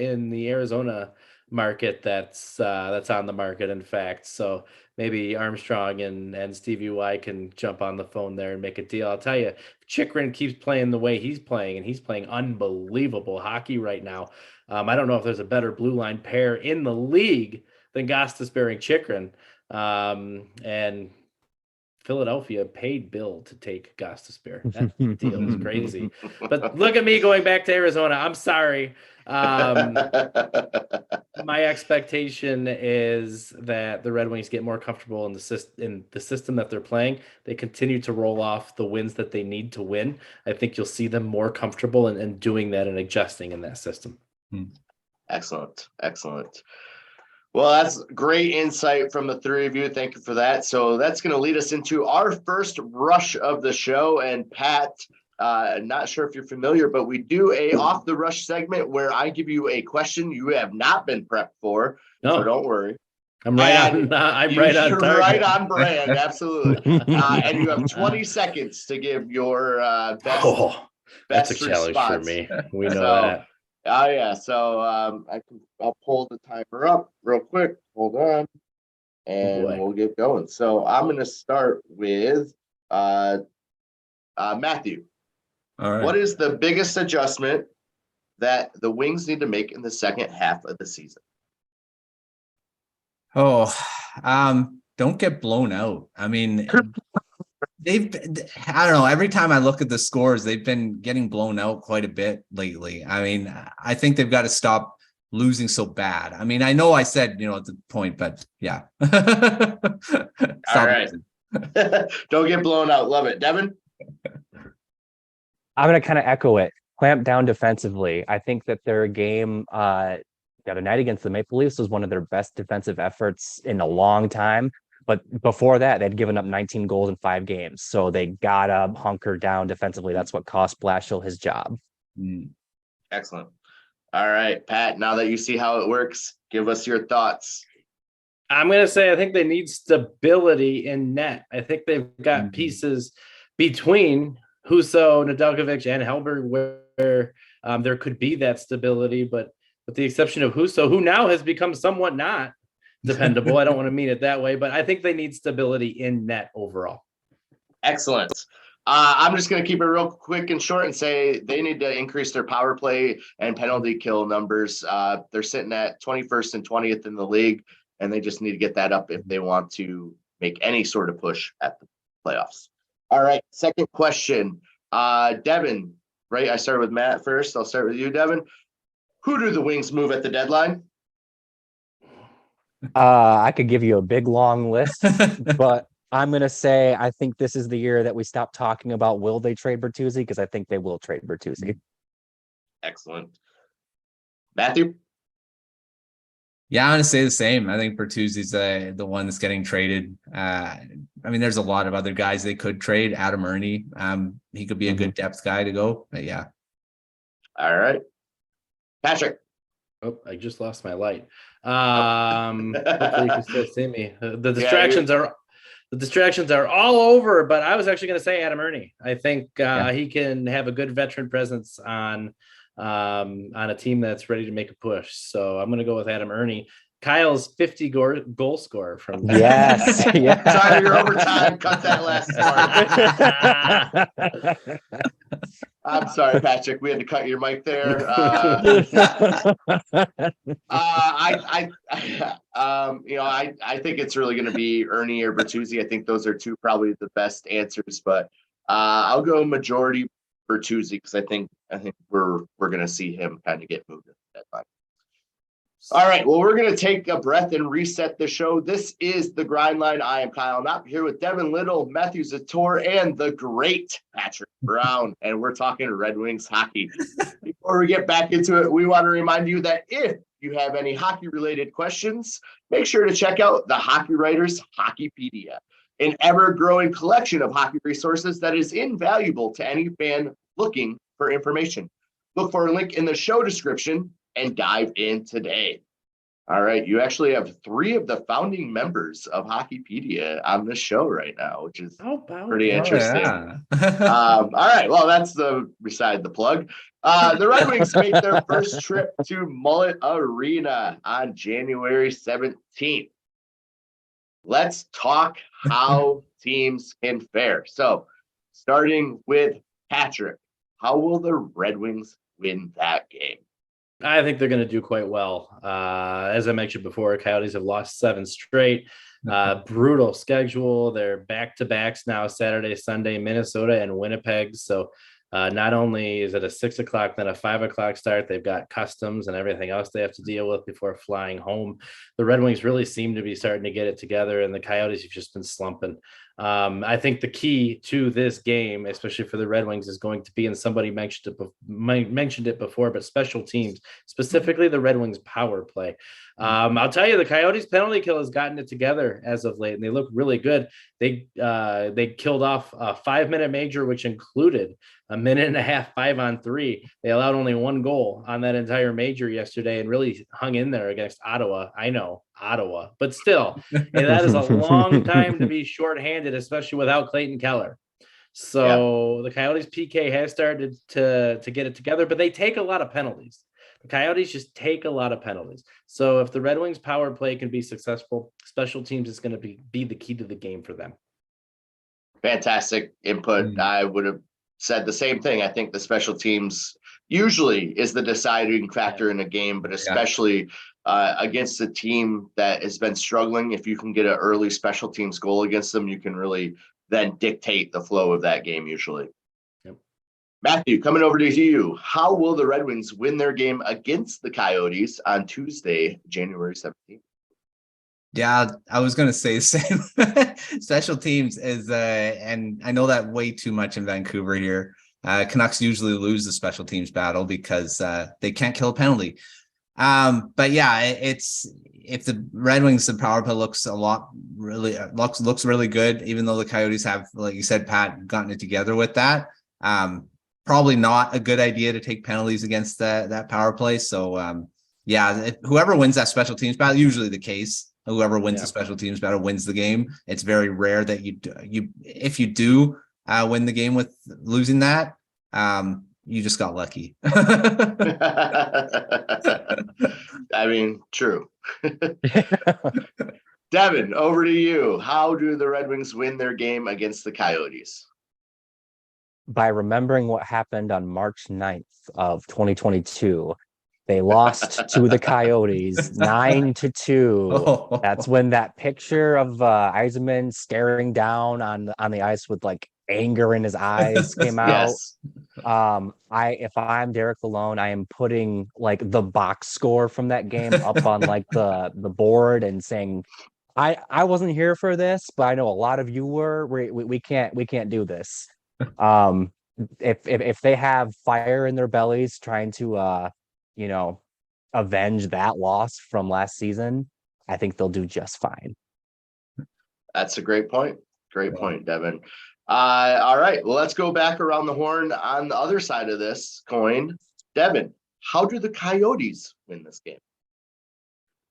S3: in the Arizona market that's on the market, in fact. So maybe Armstrong and Stevie Y can jump on the phone there and make a deal. I'll tell you, Chychrun keeps playing the way he's playing, and he's playing unbelievable hockey right now. I don't know if there's a better blue line pair in the league than Gostisbehere and Chychrun. And Philadelphia paid Bill to take Gostisbehere. That deal is crazy. But look at me going back to Arizona. I'm sorry. My expectation is that the Red Wings get more comfortable in the system that they're playing. They continue to roll off the wins that they need to win. I think you'll see them more comfortable in doing that and adjusting in that system.
S2: Excellent. Well, that's great insight from the three of you. Thank you for that. So that's going to lead us into our first rush of the show. And Pat, not sure if you're familiar, but we do a off the rush segment where I give you a question you have not been prepped for. No. So don't worry.
S3: I'm right on target.
S2: Right on brand. Absolutely. And you have 20 seconds to give your best.
S3: That's
S2: best
S3: a challenge
S2: response.
S3: for me. We know that.
S2: Oh yeah, so I'll pull the timer up real quick. Hold on, and we'll get going. So I'm going to start with Matthew.
S5: All right.
S2: What is the biggest adjustment that the Wings need to make in the second half of the season?
S5: Don't get blown out. I mean, I don't know. Every time I look at the scores, they've been getting blown out quite a bit lately. I mean, I think they've got to stop losing so bad. I mean, I know I said, at the point, but yeah.
S2: All right. Don't get blown out. Love it. Devin?
S4: I'm going to kind of echo it. Clamp down defensively. I think that their game the other night against the Maple Leafs was one of their best defensive efforts in a long time. But before that, they'd given up 19 goals in 5 games. So they gotta hunker down defensively. That's what cost Blashill his job.
S2: Excellent. All right, Pat, now that you see how it works, give us your thoughts.
S3: I'm going to say I think they need stability in net. I think they've got pieces between Husso, Nedeljkovic, and Hellberg where there could be that stability, but with the exception of Husso, who now has become somewhat not dependable. I don't want to mean it that way, but I think they need stability in net overall.
S2: Excellent. I'm just going to keep it real quick and short and say they need to increase their power play and penalty kill numbers. They're sitting at 21st and 20th in the league, and they just need to get that up if they want to make any sort of push at the playoffs. All right, second question. Devin, right? I started with Matt first. I'll start with you, Devin. Who do the Wings move at the deadline?
S4: I could give you a big long list, but I'm going to say I think this is the year that we stop talking about will they trade Bertuzzi, because I think they will trade Bertuzzi.
S2: Excellent. Matthew?
S5: Yeah, I'm going to say the same. I think Bertuzzi's the one that's getting traded. I mean, there's a lot of other guys they could trade. Adam Ernie, he could be a good depth guy to go, but yeah.
S2: All right. Patrick?
S3: Oh, I just lost my light. Hopefully you can still see me. The distractions are all over, but I was actually going to say Adam Ernie. I think he can have a good veteran presence on a team that's ready to make a push. So I'm going to go with Adam Ernie. Kyle's 50 goal scorer from
S4: yes.
S2: Sorry, your overtime. Cut that last part. I'm sorry, Patrick. We had to cut your mic there. I think it's really going to be Ernie or Bertuzzi. I think those are two probably the best answers, but I'll go majority Bertuzzi because I think we're going to see him kind of get moved at that time. All right, well, we're going to take a breath and reset the show. This is the Grind Line. I am Kyle Knopp here with Devin Little, Matthew Zator, and the great Patrick Brown, and we're talking Red Wings hockey. Before we get back into it, we want to remind you that if you have any hockey-related questions, make sure to check out the Hockey Writers Hockeypedia, an ever-growing collection of hockey resources that is invaluable to any fan looking for information. Look for a link in the show description and dive in today. All right, you actually have 3 of the founding members of Hockeypedia on this show right now, which is pretty interesting.
S5: Yeah.
S2: All right, well, that's beside the plug. The Red Wings make their first trip to Mullet Arena on January 17th. Let's talk how teams can fare. So, starting with Patrick, how will the Red Wings win that game?
S3: I think they're going to do quite well. As I mentioned before, Coyotes have lost 7 straight. Brutal schedule. They're back-to-backs now, Saturday, Sunday, Minnesota, and Winnipeg. So not only is it a 6 o'clock, then a 5 o'clock start, they've got customs and everything else they have to deal with before flying home. The Red Wings really seem to be starting to get it together, and the Coyotes have just been slumping. I think the key to this game, especially for the Red Wings, is going to be, and somebody mentioned it before, but special teams, specifically the Red Wings power play. I'll tell you, the Coyotes penalty kill has gotten it together as of late, and they look really good. They killed off a 5-minute major, which included a minute and a half 5-on-3. They allowed only 1 goal on that entire major yesterday and really hung in there against Ottawa. I know, Ottawa, but still, and that is a long time to be shorthanded, especially without Clayton Keller. So The Coyotes PK has started to get it together, but they take a lot of penalties. The Coyotes just take a lot of penalties. So if the Red Wings power play can be successful, special teams is going to be the key to the game for them.
S2: Fantastic input. I would have said the same thing. I think the special teams usually is the deciding factor in a game, but especially against a team that has been struggling. If you can get an early special teams goal against them, you can really then dictate the flow of that game usually. Matthew, coming over to you, how will the Red Wings win their game against the Coyotes on Tuesday, January 17th?
S5: Yeah, I was going to say the same. Special teams is, and I know that way too much in Vancouver here. Canucks usually lose the special teams battle because they can't kill a penalty. But yeah, it's if the Red Wings, the power play looks looks really good, even though the Coyotes have, like you said, Pat, gotten it together with that. Probably not a good idea to take penalties against that power play. So yeah, whoever wins that special teams battle, usually the case. Whoever wins the special teams battle wins the game. It's very rare that if you do win the game with losing that, you just got lucky.
S2: I mean, true. Devin, over to you. How do the Red Wings win their game against the Coyotes?
S4: By remembering what happened on March 9th of 2022. They lost to the Coyotes 9-2. That's when that picture of Yzerman staring down on the ice with like anger in his eyes came out.
S2: Yes.
S4: If I'm Derek Lalone, I am putting like the box score from that game up on like the board and saying, I wasn't here for this, but I know a lot of you were. We can't do this. If they have fire in their bellies trying to avenge that loss from last season, I think they'll do just fine.
S2: That's a great point. Great point, Devin. All right, well, let's go back around the horn on the other side of this coin. Devin, how do the Coyotes win this game?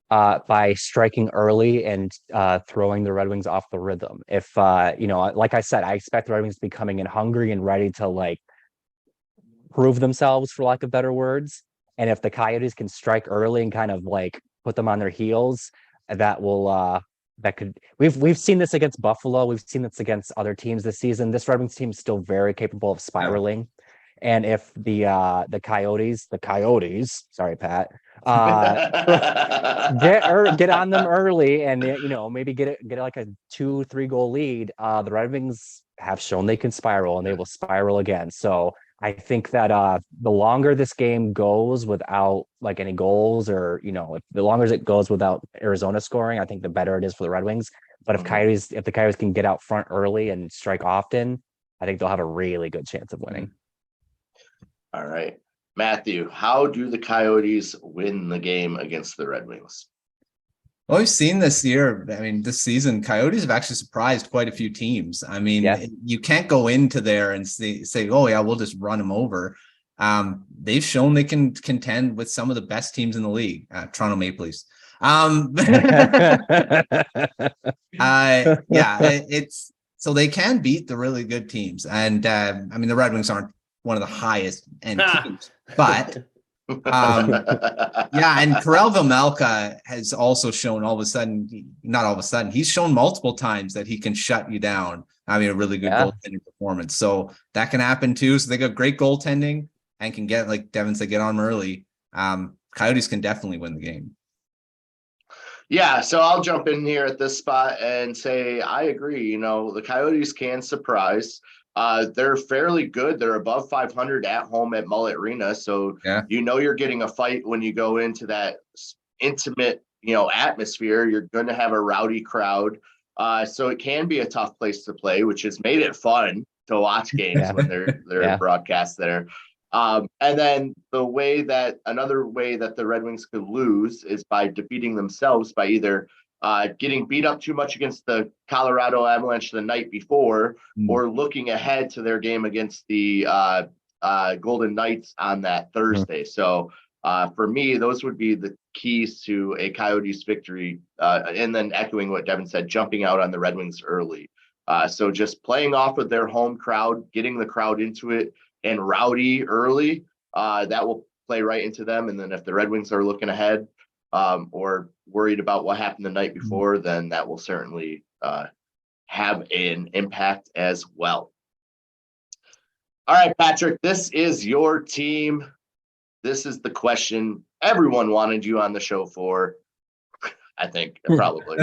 S4: By striking early and throwing the Red Wings off the rhythm. If like I said, I expect the Red Wings to be coming in hungry and ready to like prove themselves, for lack of better words. And if the Coyotes can strike early and kind of like put them on their heels, we've seen this against Buffalo. We've seen this against other teams this season. This Red Wings team is still very capable of spiraling. And if the Coyotes, sorry, Pat, get on them early and maybe get like a 2-3 goal lead, the Red Wings have shown they can spiral and they will spiral again. So I think that the longer this game goes without like any goals, or if the longer it goes without Arizona scoring, I think the better it is for the Red Wings. But if the Coyotes can get out front early and strike often, I think they'll have a really good chance of winning.
S2: All right, Matthew, how do the Coyotes win the game against the Red Wings?
S5: Well, we've seen this year. I mean, this season, Coyotes have actually surprised quite a few teams. I mean, you can't go into there and say, oh, yeah, we'll just run them over. They've shown they can contend with some of the best teams in the league, Toronto Maple Leafs. It's so they can beat the really good teams. And I mean, the Red Wings aren't one of the highest end teams, but and Karel Vejmelka has also shown he's shown multiple times that he can shut you down. I mean, a really good goaltending performance. So that can happen too. So they got great goaltending and can get, like Devin said, get on them early. Coyotes can definitely win the game.
S2: Yeah, so I'll jump in here at this spot and say I agree. The Coyotes can surprise. They're fairly good. They're above 500 at home at Mullet Arena. So, you're getting a fight when you go into that intimate, atmosphere. You're going to have a rowdy crowd. So it can be a tough place to play, which has made it fun to watch games when they're broadcast there. And then another way that the Red Wings could lose is by defeating themselves by either getting beat up too much against the Colorado Avalanche the night before, or looking ahead to their game against the Golden Knights on that Thursday. So for me, those would be the keys to a Coyotes victory. And then echoing what Devin said, jumping out on the Red Wings early. So just playing off of their home crowd, getting the crowd into it and rowdy early, that will play right into them. And then if the Red Wings are looking ahead, or worried about what happened the night before, then that will certainly have an impact as well. All right, Patrick, this is your team. This is the question everyone wanted you on the show for, I think, probably.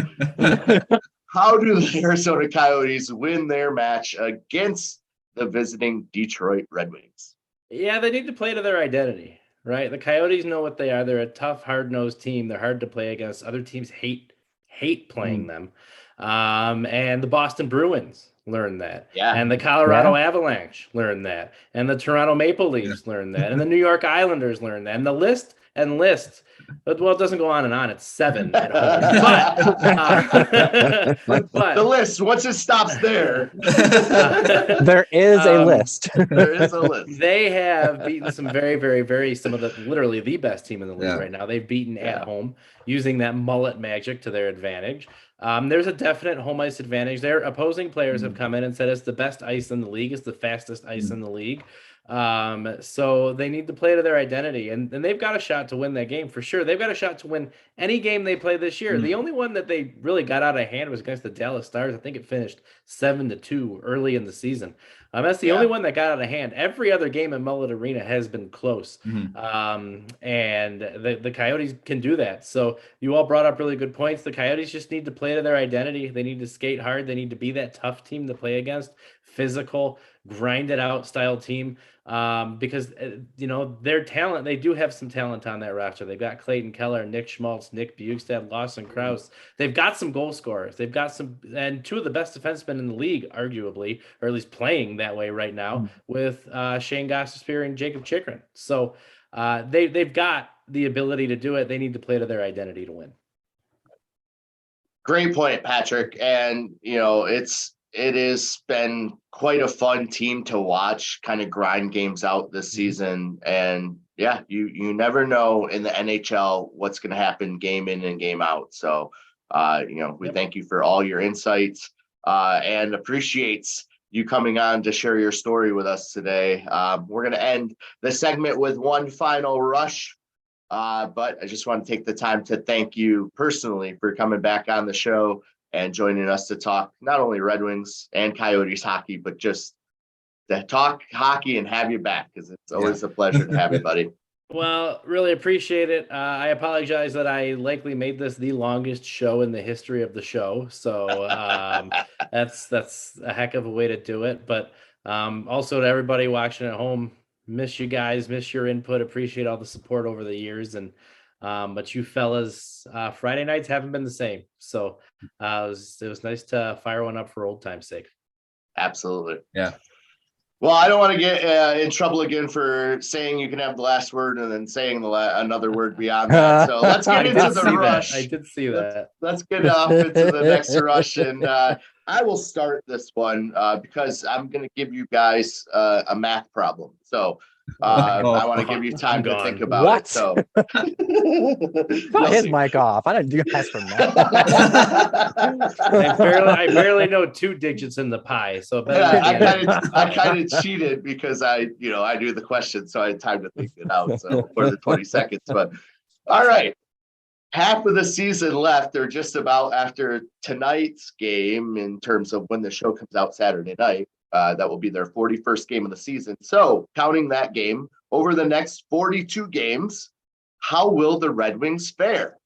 S2: How do the Arizona Coyotes win their match against the visiting Detroit Red Wings?
S3: Yeah, they need to play to their identity. Right. The Coyotes know what they are. They're a tough, hard-nosed team. They're hard to play against. Other teams hate playing them. And the Boston Bruins learned that. Yeah. And the Colorado Avalanche learned that. And the Toronto Maple Leafs learned that. And the New York Islanders learned that. And the list and list. But well, it doesn't go on and on. It's 7 at home. But
S2: the list, once it stops there,
S4: there is a list.
S2: There is a list.
S3: They have beaten some very, very, very some of the literally the best team in the league right now. They've beaten at home using that mullet magic to their advantage. There's a definite home ice advantage there. Opposing players have come in and said it's the best ice in the league. It's the fastest ice in the league. So they need to play to their identity, and they've got a shot to win that game for sure. They've got a shot to win any game they play this year. The only one that they really got out of hand was against the Dallas Stars. I think it finished 7-2 early in the season. That's the only one that got out of hand. Every other game in Mullet Arena has been close. And the Coyotes can do that. So you all brought up really good points. The Coyotes just need to play to their identity. They need to skate hard. They need to be that tough team to play against, physical, grind it out style team. Because their talent, they do have some talent on that roster. They've got Clayton Keller, Nick Schmaltz, Nick Bjugstad, Lawson Krause. They've got some goal scorers. They've got and two of the best defensemen in the league, arguably, or at least playing that way right now, with Shane Gostisbehere and Jacob Chikrin. So they've got the ability to do it. They need to play to their identity to win.
S2: Great point, Patrick. And it has been quite a fun team to watch, kind of grind games out this season. And you never know in the NHL what's going to happen game in and game out. So, we thank you for all your insights and appreciates you coming on to share your story with us today. We're going to end the segment with one final rush. But I just want to take the time to thank you personally for coming back on the show and joining us to talk not only Red Wings and Coyotes hockey, but just to talk hockey and have you back, because it's always a pleasure to have you, buddy.
S3: Well, really appreciate it. I apologize that I likely made this the longest show in the history of the show. So that's a heck of a way to do it. But also to everybody watching at home, miss you guys, miss your input, appreciate all the support over the years. And but you fellas, Friday nights haven't been the same. So it was nice to fire one up for old time's sake.
S2: Absolutely.
S5: Yeah.
S2: Well, I don't want to get in trouble again for saying you can have the last word and then saying another word beyond that. So let's get into the rush.
S3: I did see that.
S2: Let's get off into the next rush. And I will start this one because I'm going to give you guys a math problem. So I want to give you time to think about it. So
S4: cut his mic off. I didn't do guys for that.
S3: I barely know 2 digits in the pie. So
S2: I kind of cheated because I knew the question, so I had time to think it out. So for the 20 seconds, but all right. Half of the season left, or just about after tonight's game in terms of when the show comes out Saturday night. That will be their 41st game of the season. So counting that game over the next 42 games, how will the Red Wings fare?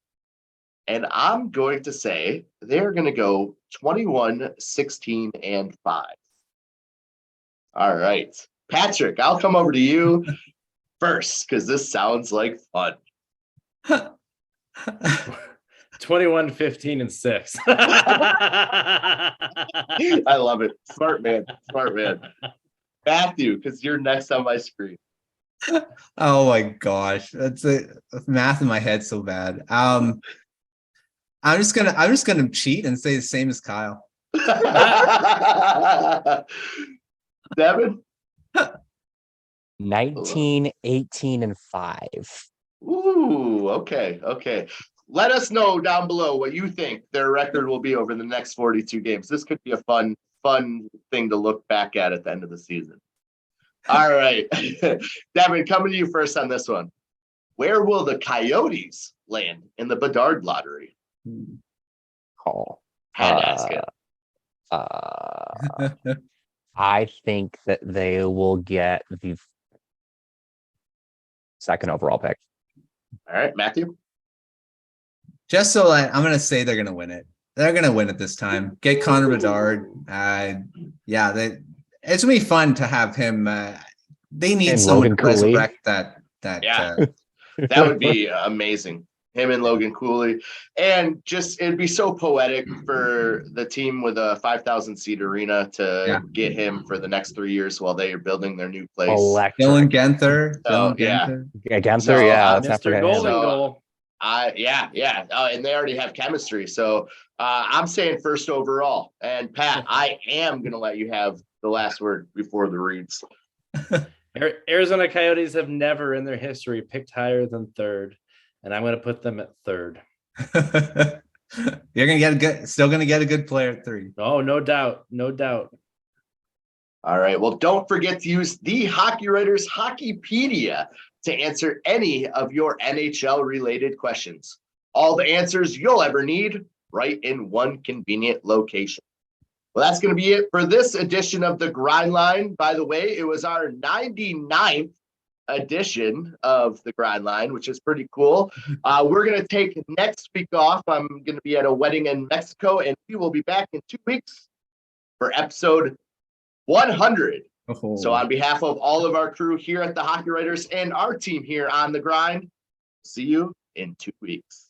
S2: And I'm going to say they're going to go 21-16-5. All right. Patrick, I'll come over to you first because this sounds like fun.
S3: 21-15-6.
S2: I love it. Smart man. Matthew, because you're next on my screen.
S5: Oh my gosh, that's math in my head so bad. I'm just gonna cheat and say the same as Kyle.
S2: Devin?
S4: 19-18-5.
S2: Ooh, okay. Let us know down below what you think their record will be over the next 42 games. This could be a fun thing to look back at the end of the season. All right. Devin, coming to you first on this one. Where will the Coyotes land in the Bedard lottery? Had to ask it.
S4: I think that they will get the 2nd overall pick.
S2: All right, Matthew?
S5: Just so I'm going to say they're going to win it. They're going to win it this time. Get Connor Bedard. It's going to be fun to have him. They need someone to resurrect that.
S2: That would be amazing. him and Logan Cooley. And just, it'd be so poetic for the team with a 5,000 seat arena to get him for the next 3 years while they are building their new place.
S5: Dylan Genther.
S2: Yeah.
S4: Genther, let's not
S3: Mr.
S4: forget
S3: Golden
S4: him.
S3: Goal.
S2: And they already have chemistry. So I'm saying first overall. And Pat, I am going to let you have the last word before the reads.
S3: Arizona Coyotes have never in their history picked higher than third, and I'm going to put them at third.
S5: You're going to still going to get a good player at 3.
S3: Oh, no doubt. No doubt.
S2: All right. Well, don't forget to use the Hockey Writers Hockeypedia to answer any of your NHL related questions. All the answers you'll ever need right in one convenient location. Well, that's going to be it for this edition of the Grind Line. By the way, it was our 99th edition of the Grind Line, which is pretty cool. We're going to take next week off. I'm going to be at a wedding in Mexico, and we will be back in 2 weeks for episode 100.
S5: Oh.
S2: So on behalf of all of our crew here at the Hockey Writers and our team here on the Grind, see you in 2 weeks.